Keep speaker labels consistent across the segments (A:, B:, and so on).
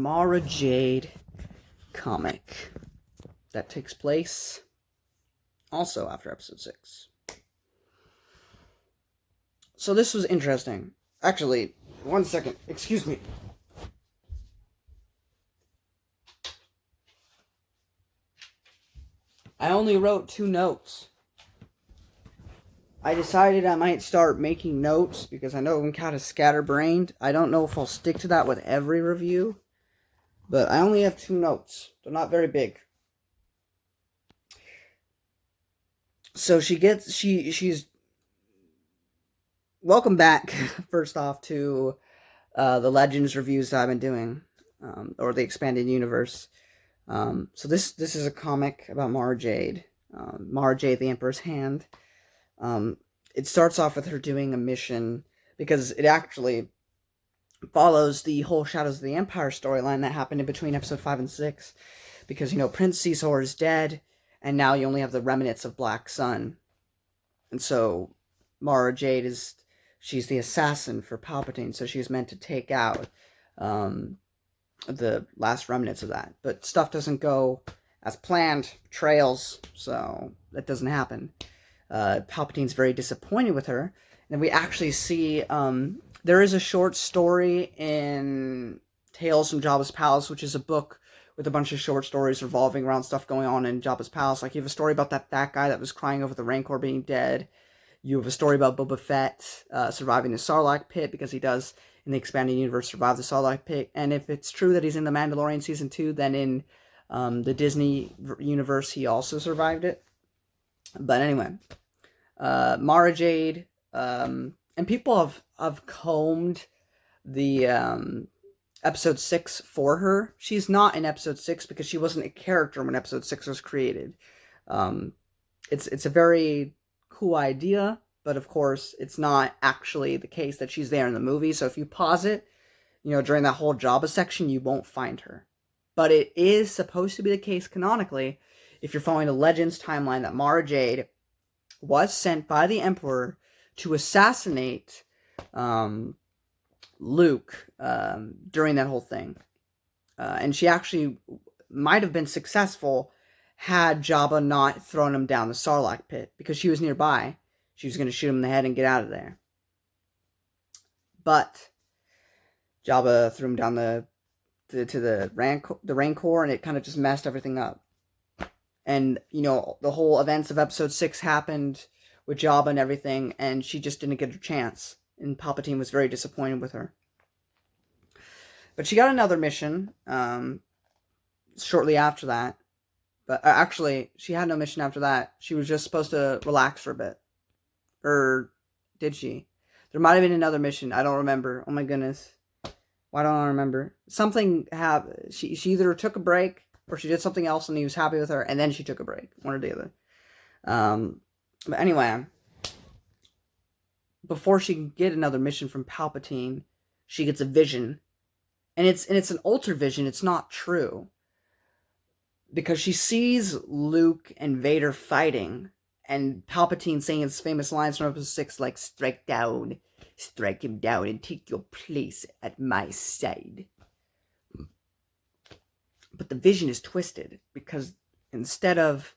A: Mara Jade comic that takes place also after episode 6. So this was interesting. Actually, one second. Excuse me. I only wrote 2 notes. I decided I might start making notes because I know I'm kind of scatterbrained. I don't know if I'll stick to that with every review, but I only have 2 notes. They're not very big. So she's welcome back, first off, to the Legends reviews that I've been doing, or the expanded universe. So this is a comic about Mara Jade, the Emperor's Hand. It starts off with her doing a mission because it actually follows the whole Shadows of the Empire storyline that happened in between episode 5 and 6. Because, Prince Caesar is dead, and now you only have the remnants of Black Sun. And so Mara Jade she's the assassin for Palpatine, so she's meant to take out the last remnants of that. But stuff doesn't go as planned, trails, so that doesn't happen. Palpatine's very disappointed with her, and we actually see there is a short story in Tales from Jabba's Palace, which is a book with a bunch of short stories revolving around stuff going on in Jabba's Palace. Like, you have a story about that fat guy that was crying over the Rancor being dead. You have a story about Boba Fett surviving the Sarlacc pit, because he does, in the expanded universe, survive the Sarlacc pit. And if it's true that he's in The Mandalorian Season 2, then in the Disney universe, he also survived it. But anyway, Mara Jade, and people have combed the episode 6 for her. She's not in episode 6 because she wasn't a character when episode 6 was created. It's a very cool idea, but of course it's not actually the case that she's there in the movie. So if you pause it, during that whole Jabba section, you won't find her. But it is supposed to be the case canonically, if you're following the Legends timeline, that Mara Jade was sent by the Emperor to assassinate Luke during that whole thing. And she actually might have been successful had Jabba not thrown him down the Sarlacc pit, because she was nearby. She was going to shoot him in the head and get out of there. But Jabba threw him down to the Rancor, and it kind of just messed everything up. And, the whole events of episode 6 happened with Jabba and everything, and she just didn't get her chance. And Palpatine was very disappointed with her. But she got another mission shortly after that. But actually, she had no mission after that. She was just supposed to relax for a bit. Or did she? There might have been another mission. I don't remember. Oh my goodness. Why don't I remember? Something happened. She either took a break, or she did something else and he was happy with her, and then she took a break. One or the other. But anyway, before she can get another mission from Palpatine, she gets a vision. And it's an altered vision. It's not true. Because she sees Luke and Vader fighting, and Palpatine saying his famous lines from episode 6, like, strike him down, and take your place at my side. But the vision is twisted, because instead of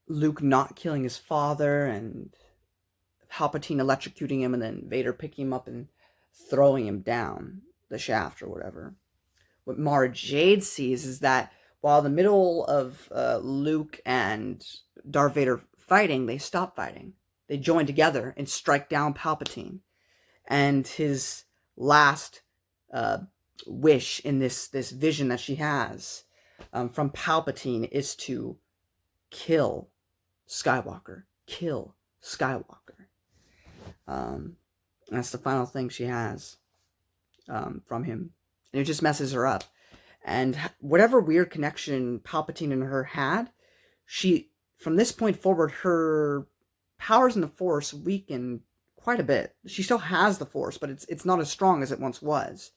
A: Luke not killing his father, and Palpatine electrocuting him, and then Vader picking him up and throwing him down the shaft or whatever, what Mara Jade sees is that while in the middle of Luke and Darth Vader fighting, they stop fighting. They join together and strike down Palpatine. And his last wish in this vision that she has from Palpatine is to kill Skywalker. Kill Skywalker. That's the final thing she has from him. And it just messes her up. And whatever weird connection Palpatine and her had, from this point forward, her powers in the Force weaken quite a bit. She still has the Force, but it's not as strong as it once was.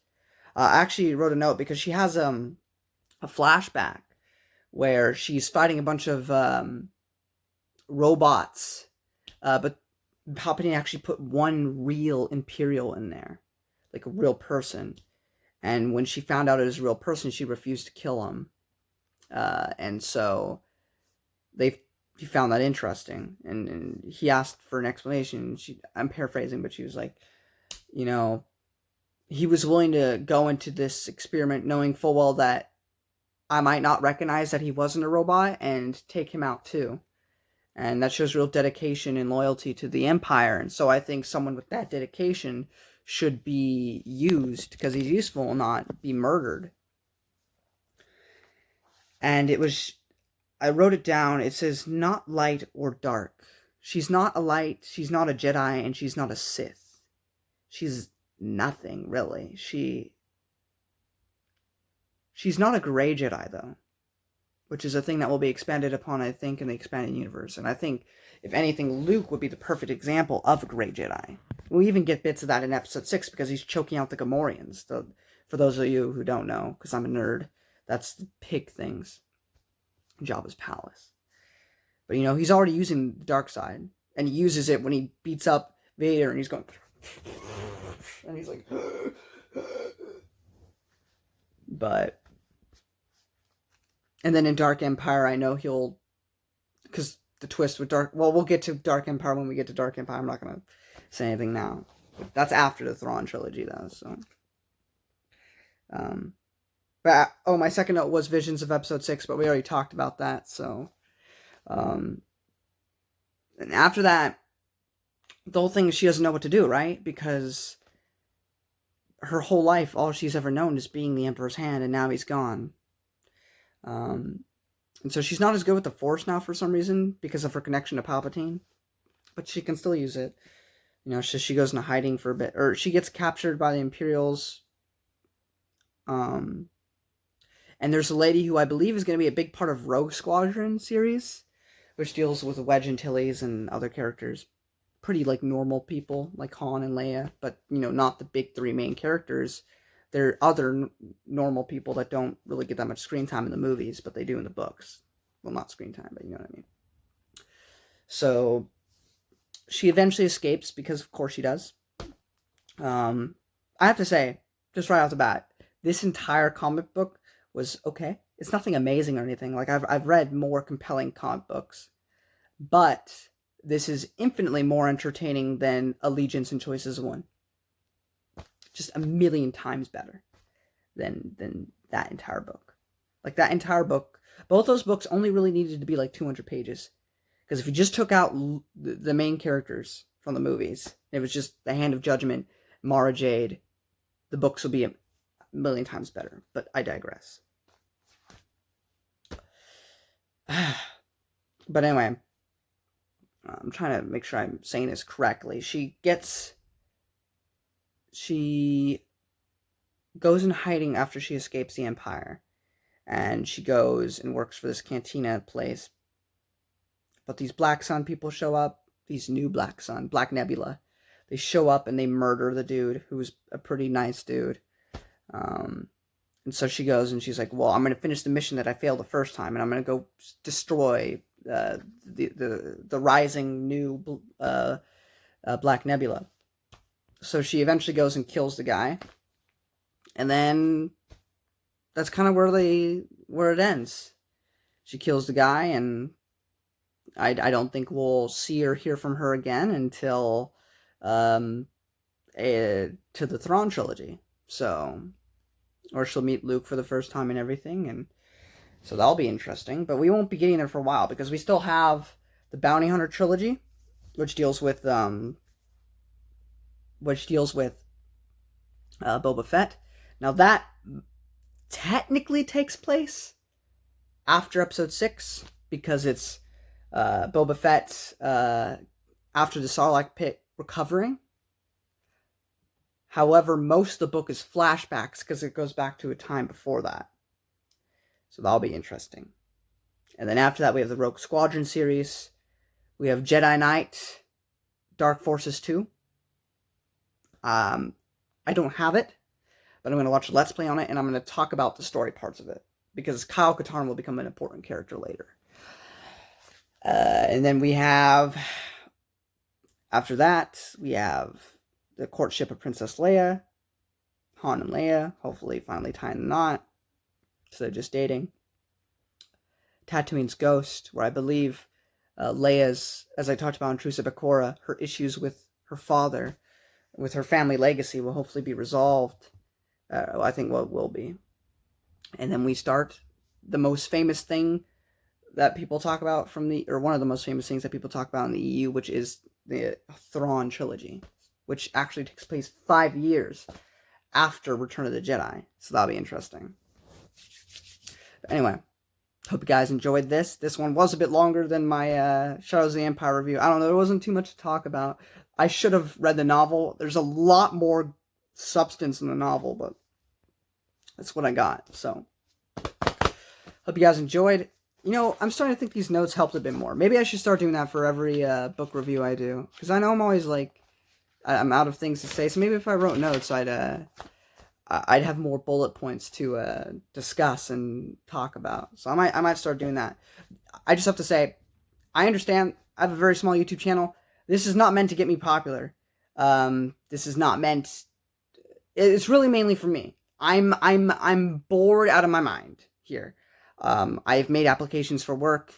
A: I actually wrote a note because she has a flashback where she's fighting a bunch of robots, but Palpatine actually put one real Imperial in there, like a real person. And when she found out it was a real person, she refused to kill him. And so he found that interesting. And he asked for an explanation. I'm paraphrasing, but she was like, you know, he was willing to go into this experiment knowing full well that I might not recognize that he wasn't a robot and take him out too. And that shows real dedication and loyalty to the Empire. And so I think someone with that dedication should be used because he's useful, not be murdered. And I wrote it down. It says, not light or dark. She's not a light, she's not a Jedi, and she's not a Sith. She's nothing, really. She's not a gray Jedi, though, which is a thing that will be expanded upon, I think, in the expanded universe. And I think, if anything, Luke would be the perfect example of a gray Jedi. We even get bits of that in Episode 6 because he's choking out the Gamorreans. For those of you who don't know, because I'm a nerd, that's the pig things. Jabba's palace. But, he's already using the dark side. And he uses it when he beats up Vader and he's going... And he's like... But... And then in Dark Empire, I know he'll... Because the twist with Dark... Well, we'll get to Dark Empire when we get to Dark Empire. I'm not going to say anything now. That's after the Thrawn Trilogy, though, so... But, my second note was Visions of Episode 6, but we already talked about that, so... And after that, the whole thing is she doesn't know what to do, right? Because her whole life, all she's ever known is being the Emperor's hand, and now he's gone. And so she's not as good with the Force now for some reason, because of her connection to Palpatine. But she can still use it. She goes into hiding for a bit. Or she gets captured by the Imperials. And there's a lady who I believe is going to be a big part of Rogue Squadron series, which deals with Wedge Antilles and other characters. Pretty, normal people, like Han and Leia, but, not the big three main characters. There are other normal people that don't really get that much screen time in the movies, but they do in the books. Well, not screen time, but you know what I mean. So, she eventually escapes, because of course she does. I have to say, just right off the bat, this entire comic book was okay. It's nothing amazing or anything. I've read more compelling comic books, but this is infinitely more entertaining than Allegiance and Choices of One. Just a million times better than that entire book. That entire book, both those books only really needed to be 200 pages. Because if you just took out the main characters from the movies, it was just the Hand of Judgment, Mara Jade, the books would be a million times better. But I digress. But anyway, I'm trying to make sure I'm saying this correctly. She goes in hiding after she escapes the Empire. And she goes and works for this cantina place. But these Black Sun people show up. These new Black Sun, Black Nebula. They show up and they murder the dude, who's a pretty nice dude. And so she goes and she's like, well, I'm going to finish the mission that I failed the first time. And I'm going to go destroy the rising new Black Nebula. So she eventually goes and kills the guy. And then that's kind of where it ends. She kills the guy, and I don't think we'll see or hear from her again until to the Thrawn Trilogy. So, or she'll meet Luke for the first time and everything, and so that'll be interesting. But we won't be getting there for a while because we still have the Bounty Hunter Trilogy, which deals with Boba Fett. Now that technically takes place after Episode 6 because it's Boba Fett after the Sarlacc pit recovering. However, most of the book is flashbacks because it goes back to a time before that. So that'll be interesting. And then after that, we have the Rogue Squadron series. We have Jedi Knight, Dark Forces 2. I don't have it, but I'm going to watch a Let's Play on it, and I'm going to talk about the story parts of it, because Kyle Katarn will become an important character later. And then we have, after that, we have the courtship of Princess Leia, Han and Leia, hopefully finally tying the knot, instead of just dating. Tatooine's ghost, where I believe Leia's, as I talked about in Truce at Bakora, her issues with her father, with her family legacy, will hopefully be resolved. I think what will be. And then we start the most famous thing that people talk about or one of the most famous things that people talk about in the EU, which is the Thrawn Trilogy, which actually takes place 5 years after Return of the Jedi. So that'll be interesting. But anyway, hope you guys enjoyed this. This one was a bit longer than my Shadows of the Empire review. I don't know, there wasn't too much to talk about. I should have read the novel. There's a lot more substance in the novel, but that's what I got. So, hope you guys enjoyed. You know, I'm starting to think these notes helped a bit more. Maybe I should start doing that for every book review I do. Because I know I'm always like, I'm out of things to say. So maybe if I wrote notes, I'd have more bullet points to discuss and talk about. So I might start doing that. I just have to say, I understand. I have a very small YouTube channel. This is not meant to get me popular. This is not meant. It's really mainly for me. I'm bored out of my mind here. I've made applications for work.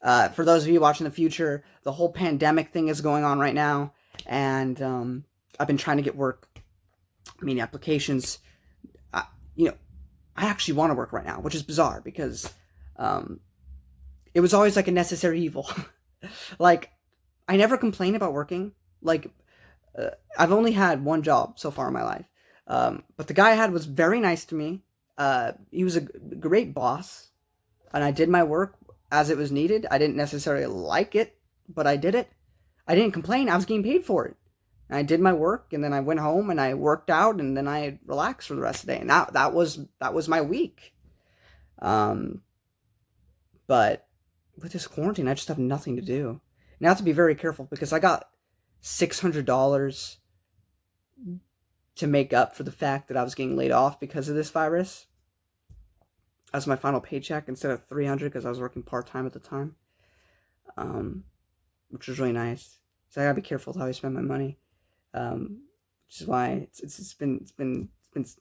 A: For those of you watching in the future, the whole pandemic thing is going on right now, and I've been trying to get work. I mean, applications. You know, I actually want to work right now, which is bizarre because it was always like a necessary evil. Like, I never complain about working. Like, I've only had one job so far in my life. But the guy I had was very nice to me. He was a great boss, and I did my work as it was needed. I didn't necessarily like it, but I did it. I didn't complain. I was getting paid for it. And I did my work, and then I went home and I worked out, and then I relaxed for the rest of the day. And that was my week. But with this quarantine, I just have nothing to do. And I have to be very careful because I got $600 to make up for the fact that I was getting laid off because of this virus. As my final paycheck instead of $300 because I was working part-time at the time, which was really nice. So I gotta be careful with how I spend my money, which is why it's been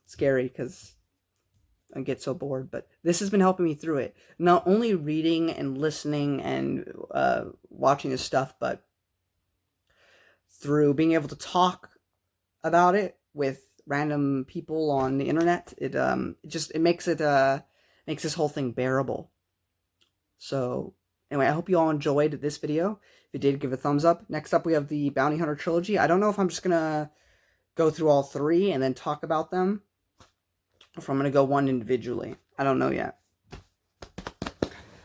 A: scary because I get so bored. But this has been helping me through it. Not only reading and listening and watching this stuff, but through being able to talk about it with random people on the internet. It makes this whole thing bearable. So anyway, I hope you all enjoyed this video. If you did, give a thumbs up. Next up, we have the Bounty Hunter Trilogy. I don't know if I'm just gonna go through all 3 and then talk about them, or if I'm gonna go one individually. I don't know yet,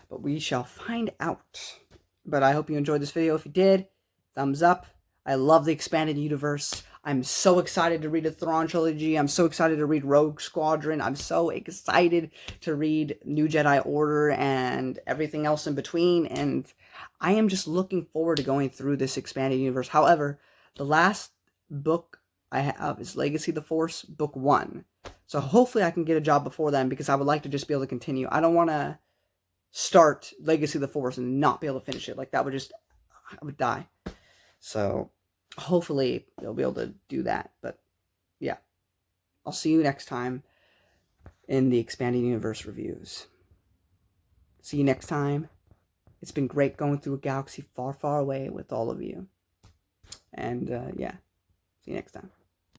A: but we shall find out. But I hope you enjoyed this video. If you did, thumbs up. I love the expanded universe. I'm so excited to read the Thrawn Trilogy. I'm so excited to read Rogue Squadron. I'm so excited to read New Jedi Order and everything else in between. And I am just looking forward to going through this expanded universe. However, the last book I have is Legacy of the Force, Book 1. So hopefully I can get a job before then because I would like to just be able to continue. I don't want to start Legacy of the Force and not be able to finish it. Like, that would just, I would die. So hopefully they'll be able to do that. But yeah, I'll see you next time in the Expanding Universe reviews. See you next time. It's been great going through a galaxy far, far away with all of you. And yeah, see you next time.